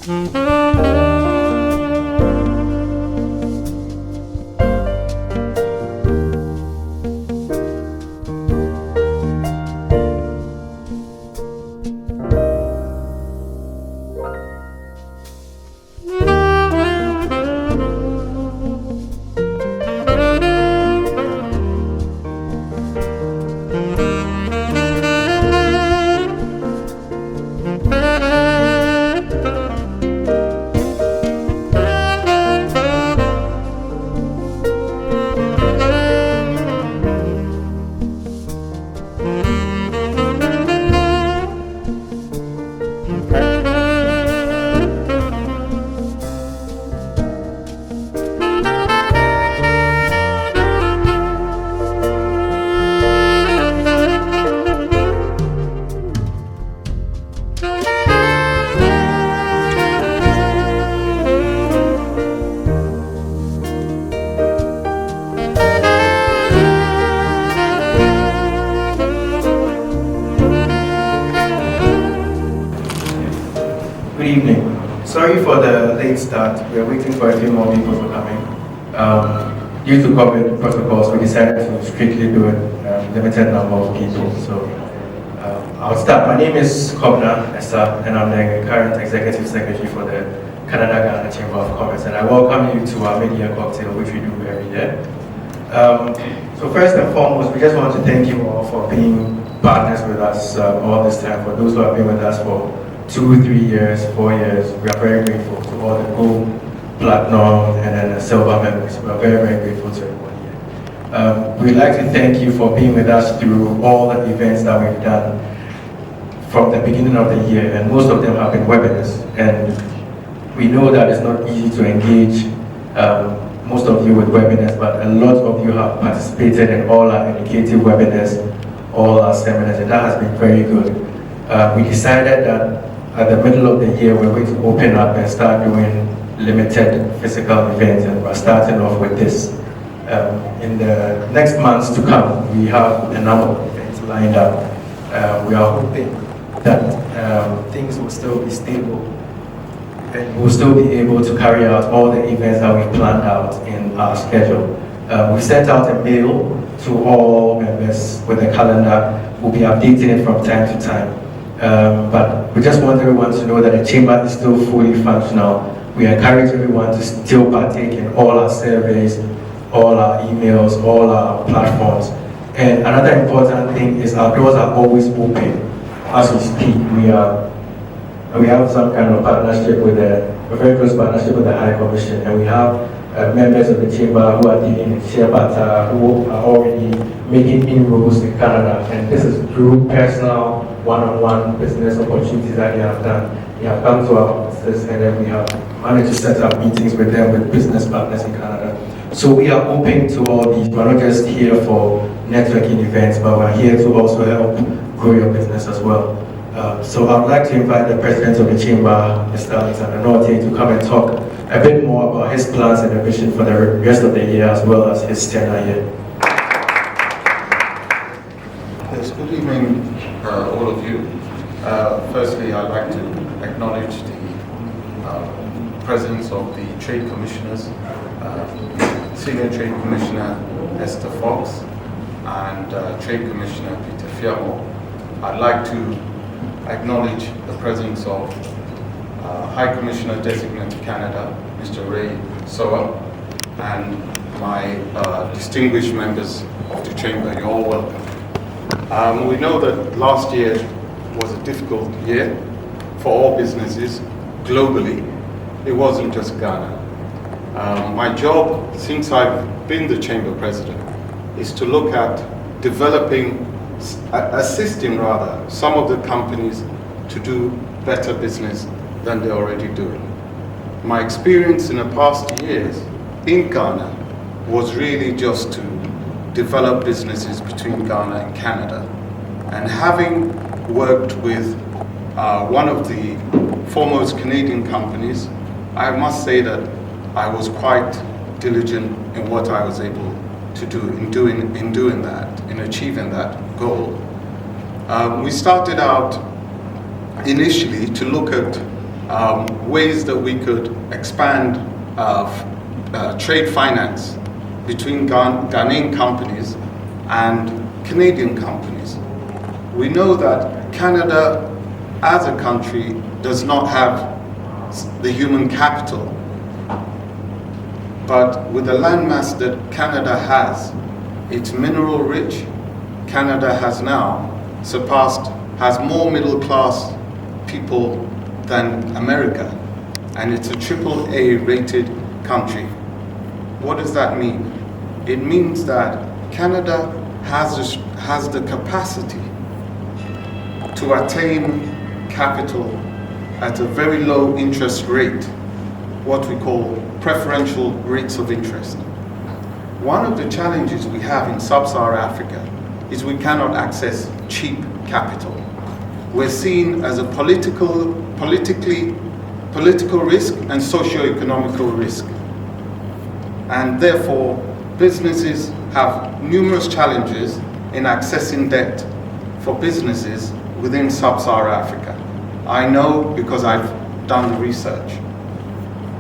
Good evening. Sorry for the late start. We are waiting for a few more people to come in. Due to COVID protocols, we decided to strictly do it limited number of people. So I'll start. My name is Kobna Essa, and I'm the current Executive Secretary for the Canada-Ghana Chamber of Commerce. And I welcome you to our mid-year cocktail, which we do every year. So first and foremost, we just want to thank you all for being partners with us all this time. For those who have been with us for 2, 3 years, 4 years, we are very grateful to all the gold, platinum, and then the silver members. We are very, very grateful to everyone here. We'd like to thank you for being with us through all the events that we've done from the beginning of the year, and most of them have been webinars. And we know that it's not easy to engage most of you with webinars, but a lot of you have participated in all our educative webinars, all our seminars, and that has been very good. We decided that at the middle of the year, we're going to open up and start doing limited physical events, and we're starting off with this. In the next months to come, we have a number of events lined up. We are hoping that things will still be stable, and we'll still be able to carry out all the events that we planned out in our schedule. We sent out a mail to all members with a calendar. We'll be updating it from time to time. But we just want everyone to know that the chamber is still fully functional. We encourage everyone to still partake in all our surveys, all our emails, all our platforms. And another important thing is our doors are always open as we speak. We have some kind of partnership with a very close partnership with the High Commission, and we have members of the chamber who are dealing in share barter, who are already making inroads in Canada, and this is through personal one-on-one business opportunities that they have done. They have come to our offices, and then we have managed to set up meetings with them, with business partners in Canada. So we are open to all these. We're not just here for networking events, but we're here to also help grow your business as well. So I would like to invite the President of the Chamber, Mr. Alexander Norte, to come and talk a bit more about his plans and the vision for the rest of the year, as well as his tenure here. Yes, good evening, all of you. Firstly, I'd like to acknowledge the presence of the Trade Commissioners, Senior Trade Commissioner Esther Fox and Trade Commissioner Peter Fiamo. I'd like to acknowledge the presence of High Commissioner Designate to Canada, Mr. Ray Soa, and my distinguished members of the Chamber. You're all welcome. We know that last year was a difficult year for all businesses globally. It wasn't just Ghana. My job, since I've been the Chamber President, is to look at developing, assisting rather, some of the companies to do better business than they're already doing. My experience in the past years in Ghana was really just to develop businesses between Ghana and Canada. And having worked with one of the foremost Canadian companies, I must say that I was quite diligent in what I was able to do in doing that, in achieving that goal. We started out initially to look at ways that we could expand trade finance between Ghanaian companies and Canadian companies. We know that Canada as a country does not have the human capital, but with the landmass that Canada has, it's mineral rich. Canada has now has more middle class people than America, and it's a AAA rated country. What does that mean? It means that Canada has the capacity to attain capital at a very low interest rate, what we call preferential rates of interest. One of the challenges we have in sub-Saharan Africa is we cannot access cheap capital. We're seen as a political risk and socio-economical risk. And therefore, businesses have numerous challenges in accessing debt for businesses within sub-Saharan Africa. I know because I've done the research.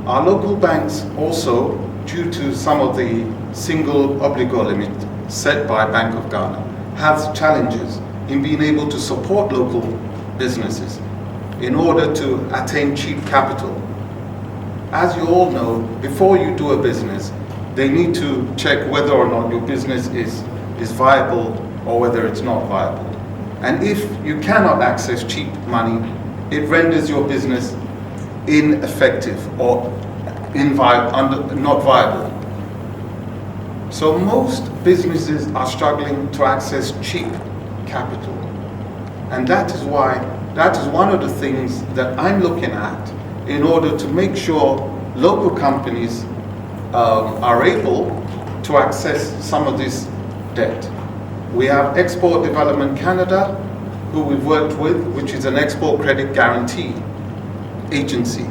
Our local banks also, due to some of the single obligo limit set by Bank of Ghana, has challenges in being able to support local businesses in order to attain cheap capital. As you all know, before you do a business, they need to check whether or not your business is viable or whether it's not viable. And if you cannot access cheap money, it renders your business ineffective or not viable. So most businesses are struggling to access cheap capital. And that is one of the things that I'm looking at in order to make sure local companies are able to access some of this debt. We have Export Development Canada, who we've worked with, which is an export credit guarantee agency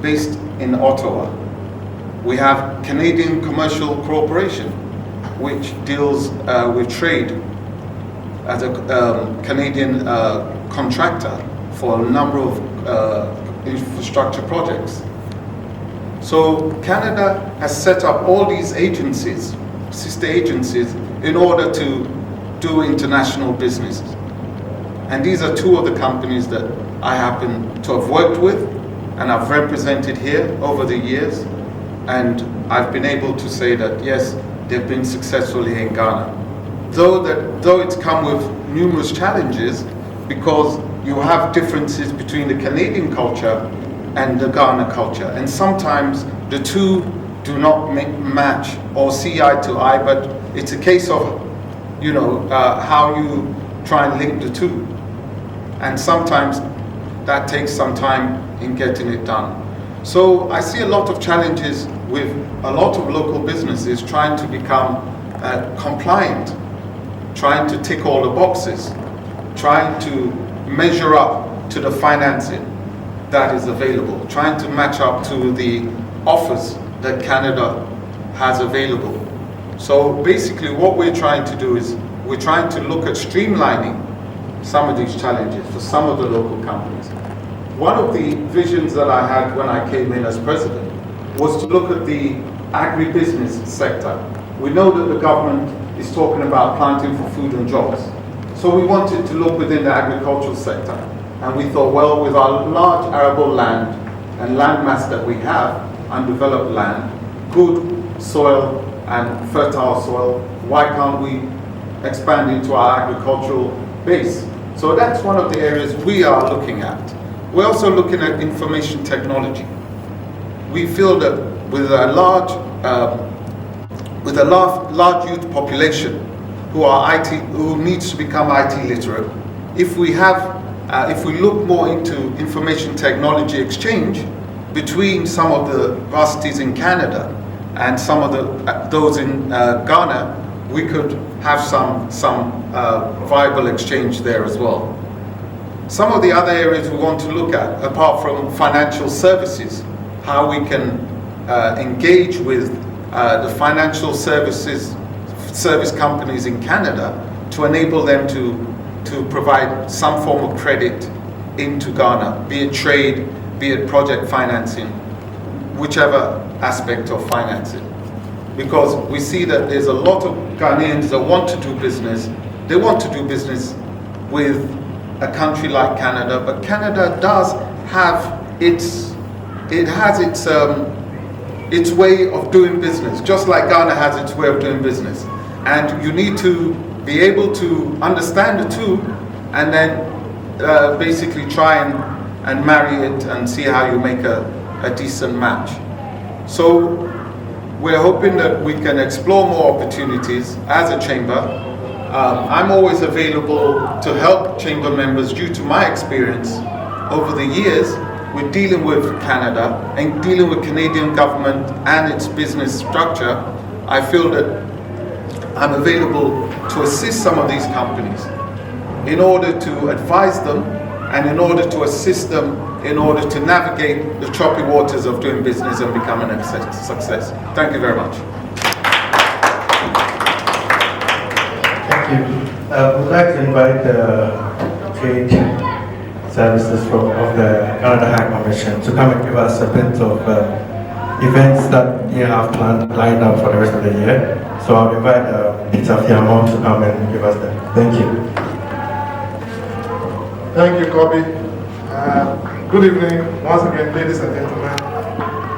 based in Ottawa. We have Canadian Commercial Corporation, which deals with trade as a Canadian contractor for a number of infrastructure projects. So Canada has set up all these agencies, sister agencies, in order to do international business. And these are two of the companies that I happen to have worked with and I've represented here over the years. And I've been able to say that, yes, they've been successful here in Ghana. Though it's come with numerous challenges, because you have differences between the Canadian culture and the Ghana culture. And sometimes the two do not match or see eye to eye, but it's a case of, how you try and link the two. And sometimes that takes some time in getting it done. So I see a lot of challenges with a lot of local businesses trying to become compliant, trying to tick all the boxes, trying to measure up to the financing that is available, trying to match up to the offers that Canada has available. So basically what we're trying to do is we're trying to look at streamlining some of these challenges for some of the local companies. One of the visions that I had when I came in as president was to look at the agribusiness sector. We know that the government is talking about planting for food and jobs. So we wanted to look within the agricultural sector. And we thought, well, with our large arable land and land mass that we have, undeveloped land, good soil and fertile soil, why can't we expand into our agricultural base? So that's one of the areas we are looking at. We're also looking at information technology. We feel that with a large youth population who needs to become IT literate, if we look more into information technology exchange between some of the varsities in Canada and some of those in Ghana, we could have some viable exchange there as well. Some of the other areas we want to look at, apart from financial services, how we can engage with the financial service companies in Canada to enable them to provide some form of credit into Ghana, be it trade, be it project financing, whichever aspect of financing. Because we see that there's a lot of Ghanaians that want to do business. They want to do business with a country like Canada, but Canada does have its way of doing business, just like Ghana has its way of doing business. And you need to be able to understand the two, and then basically try and marry it and see how you make a decent match. So we're hoping that we can explore more opportunities as a chamber. I'm always available to help chamber members due to my experience over the years with dealing with Canada and dealing with Canadian government and its business structure. I feel that I'm available to assist some of these companies in order to advise them and in order to assist them in order to navigate the choppy waters of doing business and becoming a success. Thank you very much. Thank you. We'd like to invite the trade services of the Canada High Commission to come and give us a bit of events that you have lined up for the rest of the year. So I'll invite Peter Fiamon to come and give us that. Thank you. Thank you, Kobe. Good evening, once again, ladies and gentlemen.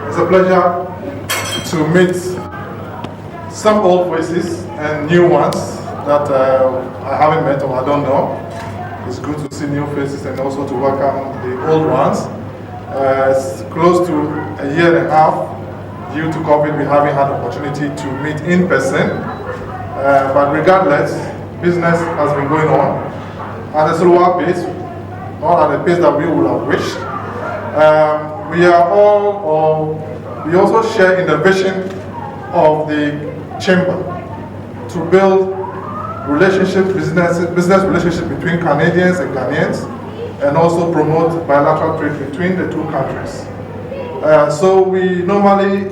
It's a pleasure to meet some old faces and new ones that I haven't met or I don't know. It's good to see new faces and also to welcome the old ones. It's close to a year and a half. Due to COVID, we haven't had the opportunity to meet in person. But regardless, business has been going on at a slower pace, not at the pace that we would have wished. We also share in the vision of the chamber to build business relationship between Canadians and Ghanaians, and also promote bilateral trade between the two countries. So we normally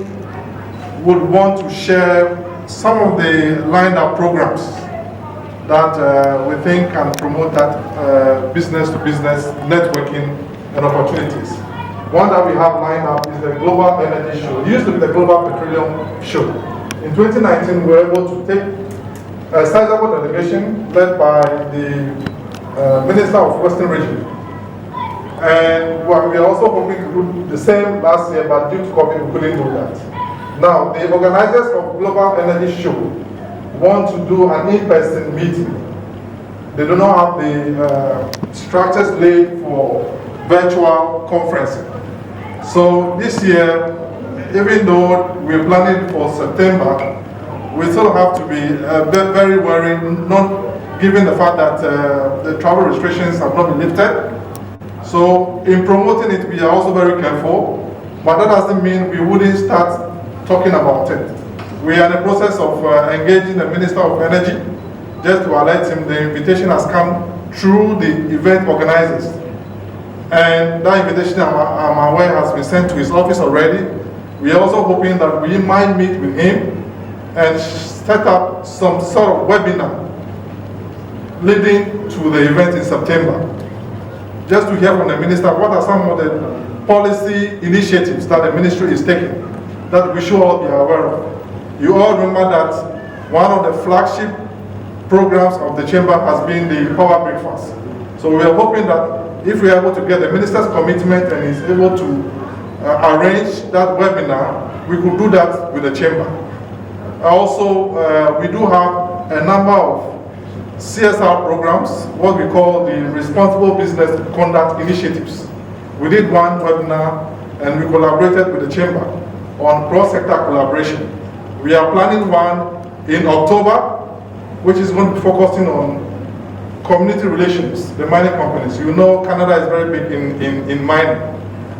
would want to share some of the lined up programs that we think can promote that business-to-business networking and opportunities. One that we have lined up is the Global Energy Show. It used to be the Global Petroleum Show. In 2019, we were able to take a sizable delegation led by the Minister of Western Region. And we are also hoping to do the same last year, but due to COVID, we couldn't do that. Now, the organizers of Global Energy Show want to do an in-person meeting. They do not have the structures laid for virtual conferencing. So this year, even though we're planning for September, we still have to be very wary, not given the fact that the travel restrictions have not been lifted. So in promoting it, we are also very careful, but that doesn't mean we wouldn't start talking about it. We are in the process of engaging the Minister of Energy, just to alert him the invitation has come through the event organizers. And that invitation, I'm aware, has been sent to his office already. We are also hoping that we might meet with him and set up some sort of webinar leading to the event in September. Just to hear from the minister, what are some of the policy initiatives that the ministry is taking that we should all be aware of. You all remember that one of the flagship programs of the chamber has been the power breakfast. So we are hoping that if we are able to get the minister's commitment and is able to arrange that webinar, we could do that with the chamber. Also, we do have a number of CSR programs, what we call the Responsible Business Conduct Initiatives. We did one webinar and we collaborated with the chamber on cross-sector collaboration. We are planning one in October, which is going to be focusing on community relations, the mining companies. You know, Canada is very big in mining.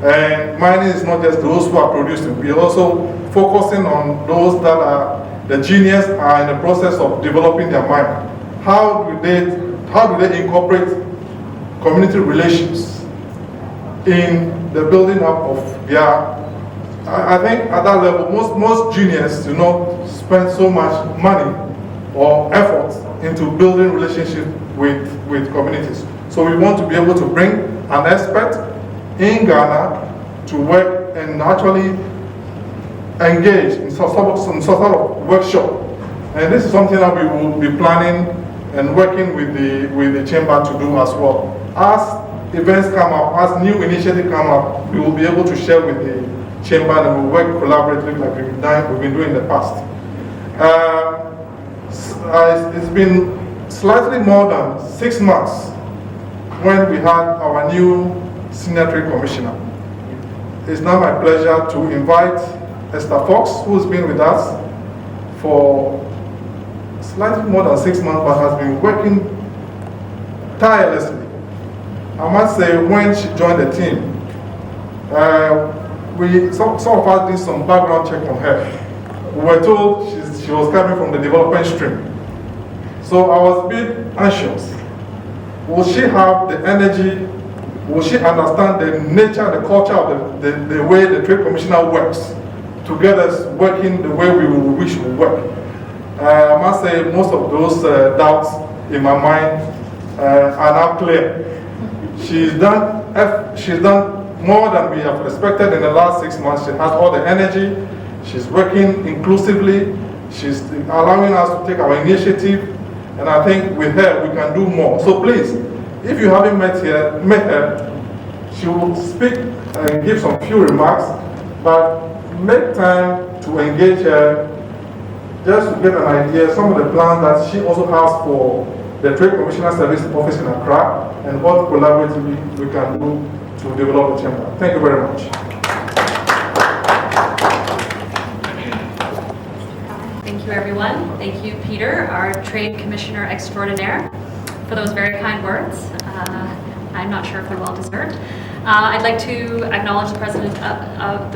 And mining is not just those who are producing. We are also focusing on those that are the genius are in the process of developing their mine. How do they incorporate community relations in the building up of their? I think at that level, most geniuses do not spend so much money or effort into building relationships with communities. So we want to be able to bring an expert in Ghana to work and actually engage in some sort of workshop. And this is something that we will be planning and working with the chamber to do as well. As events come up, as new initiatives come up, we will be able to share with the chamber and we'll work collaboratively like we've been doing in the past. It's been slightly more than 6 months when we had our new Senior Trade Commissioner. It's now my pleasure to invite Esther Fox, who's been with us for slightly more than 6 months, but has been working tirelessly. I must say, when she joined the team, some of us did some background check on her. We were told she was coming from the development stream. So I was a bit anxious. Will she have the energy? Will she understand the nature and the culture of the way the Trade Commissioner works to get us working the way we wish we work? I must say most of those doubts in my mind are now clear. She's done more than we have expected in the last 6 months. She has all the energy. She's working inclusively. She's allowing us to take our initiative. And I think with her, we can do more. So please, if you haven't met her, she will speak and give some few remarks, but make time to engage her just to get an idea, some of the plans that she also has for the Trade Commissioner Service Office in Accra and what collaboratively we can do to develop the chamber. Thank you very much. Thank you, everyone. Thank you, Peter, our Trade Commissioner Extraordinaire, for those very kind words. I'm not sure if they're well deserved. I'd like to acknowledge the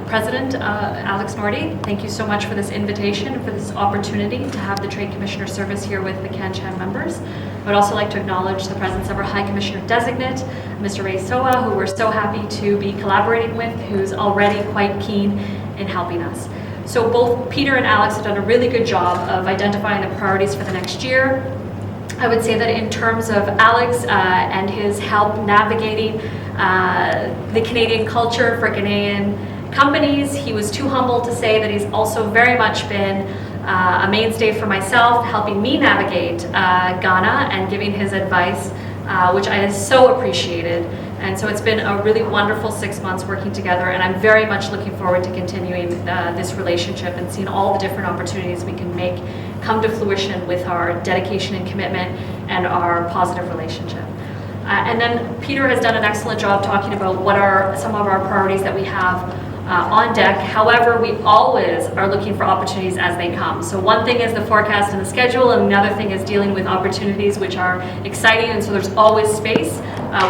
President, Alex Nordy. Thank you so much for this invitation and for this opportunity to have the Trade Commissioner service here with the Cancham members. I would also like to acknowledge the presence of our High Commissioner Designate, Mr. Ray Soa, who we're so happy to be collaborating with, who's already quite keen in helping us. So both Peter and Alex have done a really good job of identifying the priorities for the next year. I would say that in terms of Alex and his help navigating the Canadian culture for Canadian companies, he was too humble to say that he's also very much been a mainstay for myself, helping me navigate Ghana and giving his advice, which I have so appreciated. And so it's been a really wonderful 6 months working together, and I'm very much looking forward to continuing this relationship and seeing all the different opportunities we can make come to fruition with our dedication and commitment and our positive relationship. And then Peter has done an excellent job talking about what are some of our priorities that we have on deck. However, we always are looking for opportunities as they come. So one thing is the forecast and the schedule, and another thing is dealing with opportunities which are exciting, and so there's always space.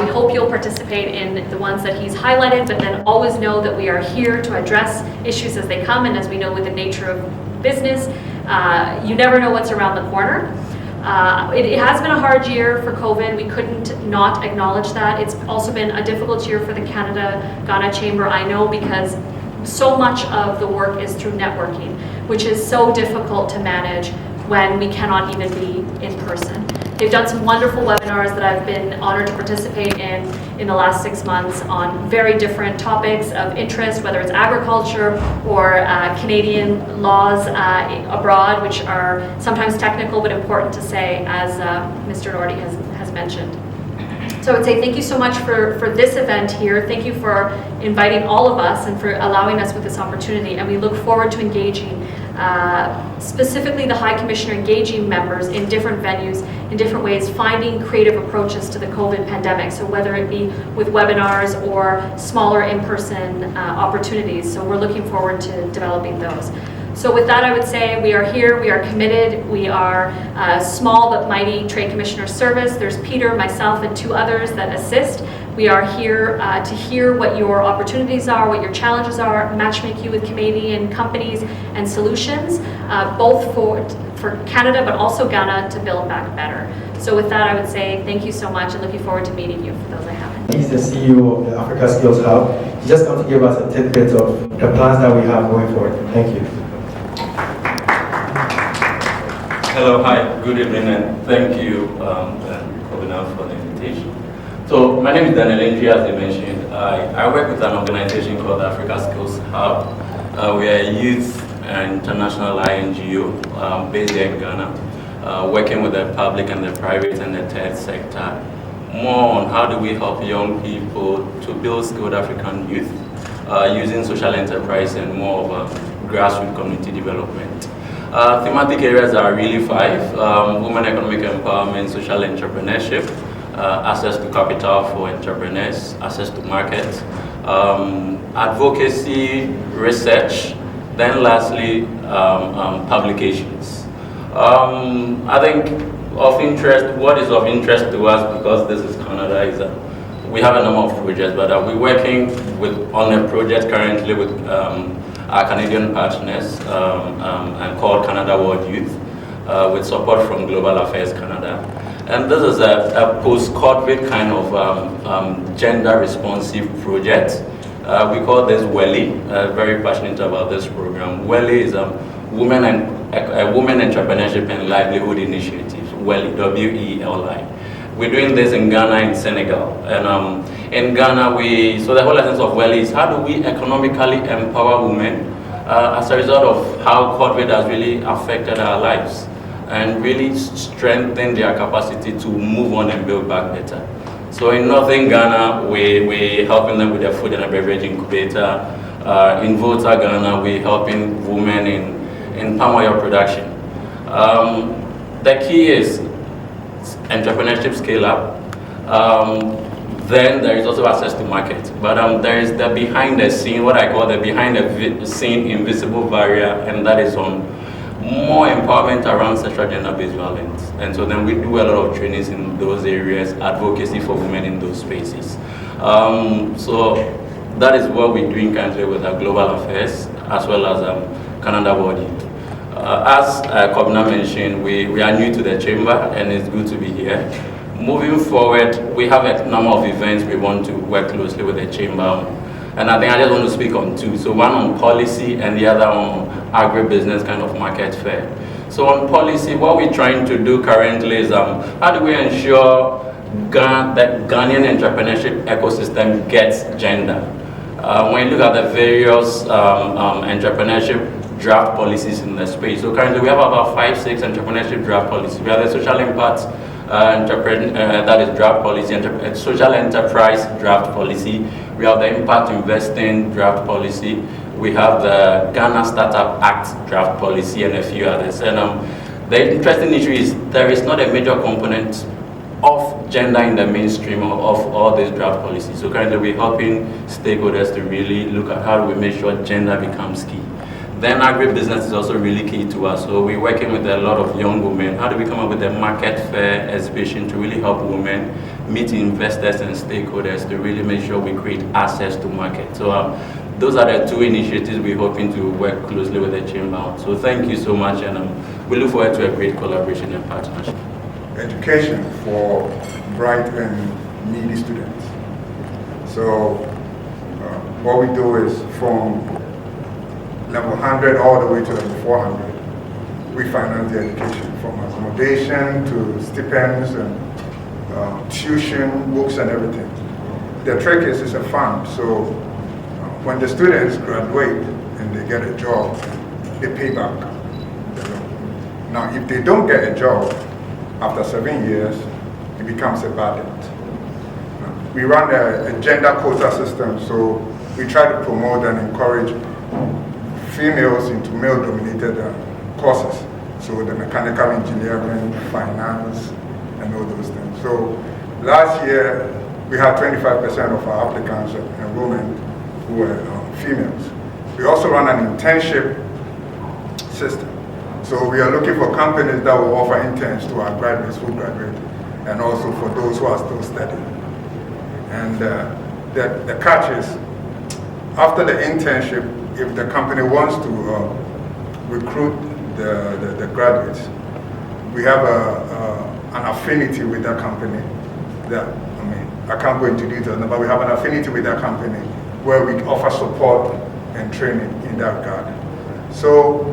We hope you'll participate in the ones that he's highlighted, but then always know that we are here to address issues as they come, and as we know with the nature of business, you never know what's around the corner. It has been a hard year for COVID. We couldn't not acknowledge that. It's also been a difficult year for the Canada-Ghana Chamber, I know, because so much of the work is through networking, which is so difficult to manage when we cannot even be in person. They've done some wonderful webinars that I've been honored to participate in the last 6 months on very different topics of interest, whether it's agriculture or Canadian laws abroad, which are sometimes technical but important to say, as Mr. Nordy has mentioned. So I would say thank you so much for this event here. Thank you for inviting all of us and for allowing us with this opportunity. And we look forward to engaging, specifically the High Commissioner engaging members in different venues, in different ways, finding creative approaches to the COVID pandemic. So whether it be with webinars or smaller in-person opportunities. So we're looking forward to developing those. So with that, I would say we are here, we are committed, we are a small but mighty Trade Commissioner service. There's Peter, myself, and 2 others that assist. We are here to hear what your opportunities are, what your challenges are, matchmake you with Canadian companies and solutions, both for Canada but also Ghana to build back better. So with that, I would say thank you so much and looking forward to meeting you for those I haven't. He's the CEO of the Africa Skills Hub. He's just going to give us a tidbit of the plans that we have going forward. Thank you. Hello, hi, good evening, and thank you, Kobina, for the invitation. So my name is Daniel Entry, as I mentioned. I work with an organization called Africa Skills Hub. We are a youth and international INGO based here in Ghana, working with the public and the private and the third sector, more on how do we help young people to build skilled African youth using social enterprise and more of a grassroots community development. Thematic areas are really 5, women economic empowerment, social entrepreneurship, access to capital for entrepreneurs, access to markets, advocacy, research, then lastly, publications. I think what is of interest to us, because this is Canada, is that we have a number of projects, but we're working on a project currently with our Canadian partners and called Canada World Youth, with support from Global Affairs Canada. And this is a post-COVID kind of gender responsive project. We call this WELI, very passionate about this program. WELI is a Women Entrepreneurship and Livelihood Initiative, WELI, W-E-L-I. We're doing this in Ghana and Senegal. And in Ghana, so the whole essence of WELI is how do we economically empower women as a result of how COVID has really affected our lives and really strengthen their capacity to move on and build back better. So in northern Ghana, we're helping them with their food and beverage incubator. In Volta, Ghana, we're helping women in palm oil production. The key is entrepreneurship scale up. Then there is also access to market. But there is the behind the scene, what I call the behind the scene invisible barrier, and that is on more empowerment around sexual gender-based violence. And so then we do a lot of trainings in those areas, advocacy for women in those spaces. So that is what we're doing currently with our Global Affairs, as well as Canada World Youth. As Kobna mentioned, we are new to the chamber, and it's good to be here. Moving forward, we have a number of events we want to work closely with the chamber on. And I think I just want to speak on 2. So one on policy and the other on agribusiness kind of market fair. So on policy, what we're trying to do currently is how do we ensure that Ghanaian entrepreneurship ecosystem gets gender? When you look at the various entrepreneurship draft policies in the space, so currently we have about 5-6 entrepreneurship draft policies. We have the social impact that is draft policy, social enterprise draft policy. We have the impact investing draft policy. We have the Ghana Startup Act draft policy and a few others. And the interesting issue is there is not a major component of gender in the mainstream of all these draft policies. So currently we're helping stakeholders to really look at how do we make sure gender becomes key. Then agribusiness is also really key to us. So we're working with a lot of young women. How do we come up with a market fair exhibition to really help women meet investors and stakeholders to really make sure we create access to market? So those are the 2 initiatives we're hoping to work closely with the chamber on. So thank you so much, and we look forward to a great collaboration and partnership. Education for bright and needy students. So what we do is from level 100 all the way to level 400. We finance the education from accommodation to stipends and tuition, books and everything. The trick is it's a fund, so when the students graduate and they get a job, they pay back the loan. Now if they don't get a job, after 7 years, it becomes a burden. We run a gender quota system, so we try to promote and encourage females into male-dominated courses. So the mechanical engineering, finance, and all those things. So last year, we had 25% of our applicants and women who were females. We also run an internship system. So we are looking for companies that will offer interns to our graduates who graduate, and also for those who are still studying. And the catch is, after the internship, if the company wants to recruit the graduates, we have an affinity with that company. I can't go into details, but we have an affinity with that company where we offer support and training in that regard. So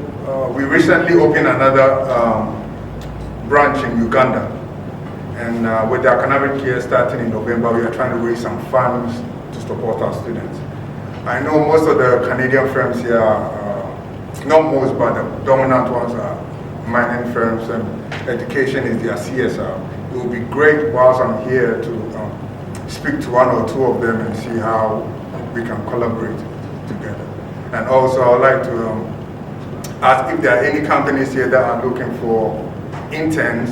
we recently opened another branch in Uganda, And with the academic year starting in November, we are trying to raise some funds to support our students. I know most of the Canadian firms here, not most, but the dominant ones are mining firms, and education is their CSR. It would be great whilst I'm here to speak to one or two of them and see how we can collaborate together. And also, I would like to ask if there are any companies here that are looking for interns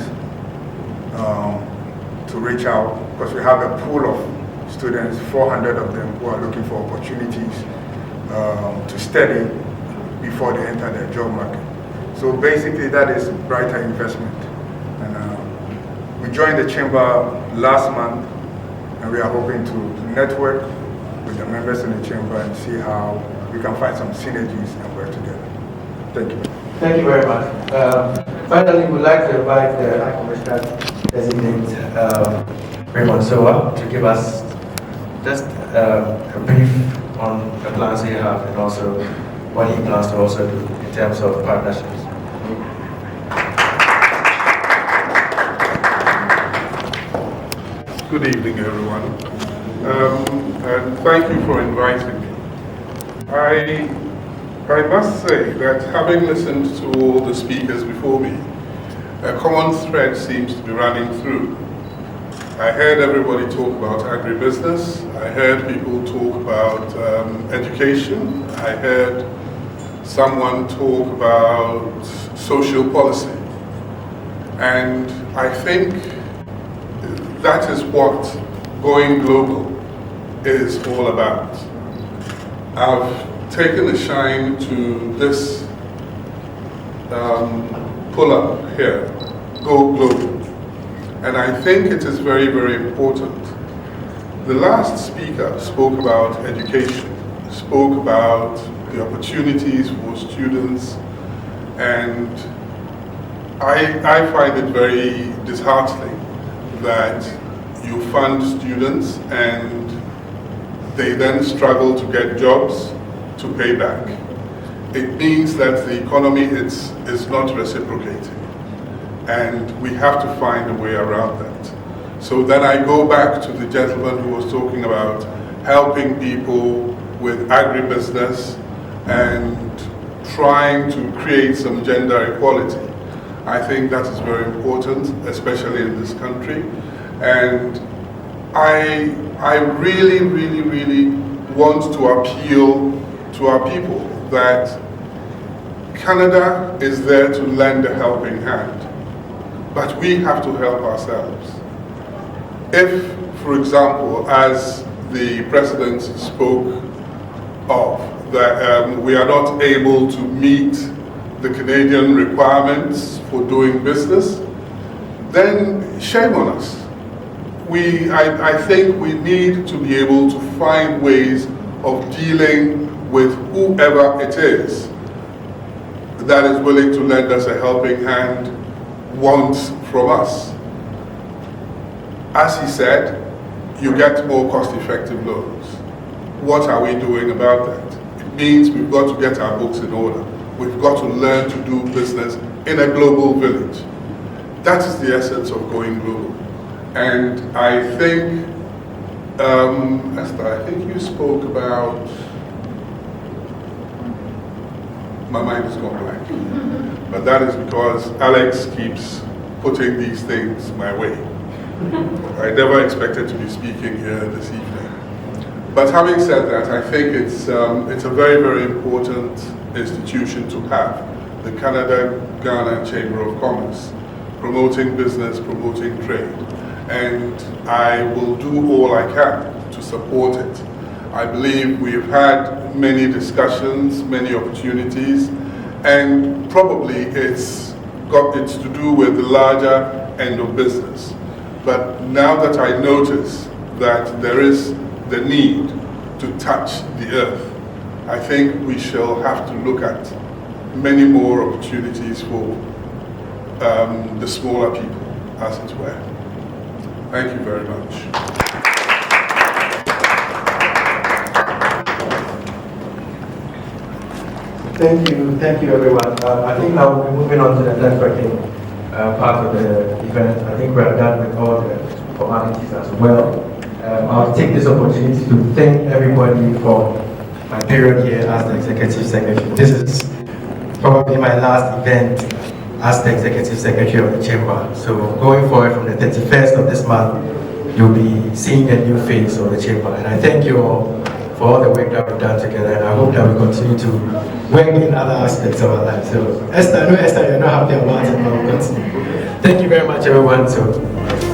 to reach out, because we have a pool of students, 400 of them, who are looking for opportunities to study before they enter the job market. So basically that is brighter investment. And we joined the chamber last month, and we are hoping to network with the members in the chamber and see how we can find some synergies and work together. Thank you. Thank you very much. Finally, we'd like to invite the High Commissioner Designate Raymond Sowa to give us just a brief on the plans he have and also what he plans to also do in terms of partnerships. Good evening, everyone, and thank you for inviting me. I must say that having listened to all the speakers before me, a common thread seems to be running through. I heard everybody talk about agribusiness. I heard people talk about education. I heard someone talk about social policy. And I think that is what going global is all about. I've taken a shine to this pull-up here, Go Global. And I think it is very, very important. The last speaker spoke about education, spoke about the opportunities for students, and I find it very disheartening that you fund students and they then struggle to get jobs to pay back. It means that the economy is not reciprocating, and we have to find a way around that. So then I go back to the gentleman who was talking about helping people with agribusiness and trying to create some gender equality. I think that is very important, especially in this country. And I really, really, really want to appeal to our people that Canada is there to lend a helping hand, but we have to help ourselves. If, for example, as the President spoke of, that we are not able to meet the Canadian requirements for doing business, then shame on us. I think we need to be able to find ways of dealing with whoever it is that is willing to lend us a helping hand wants from us. As he said, you get more cost-effective loans. What are we doing about that? It means we've got to get our books in order. We've got to learn to do business in a global village. That is the essence of going global. And I think, Esther, I think you spoke about, my mind has gone blank. But that is because Alex keeps putting these things my way. I never expected to be speaking here this evening. But having said that, I think it's a very, very important institution to have, the Canada-Ghana Chamber of Commerce, promoting business, promoting trade. And I will do all I can to support it. I believe we've had many discussions, many opportunities, and probably it's to do with the larger end of business. But now that I notice that there is the need to touch the earth, I think we shall have to look at many more opportunities for the smaller people, as it were. Thank you very much. Thank you everyone. I think now we're moving on to the networking part of the event. I think we are done with all the formalities as well. I'll take this opportunity to thank everybody for my period here as the Executive Secretary. This is probably my last event as the Executive Secretary of the Chamber. So going forward from the 31st of this month, you'll be seeing a new face of the Chamber. And I thank you all for all the work that we've done together, and I hope that we continue to work in other aspects of our life. So Esther, I know Esther, you're not happy about it, but we'll continue. Thank you very much, everyone. So.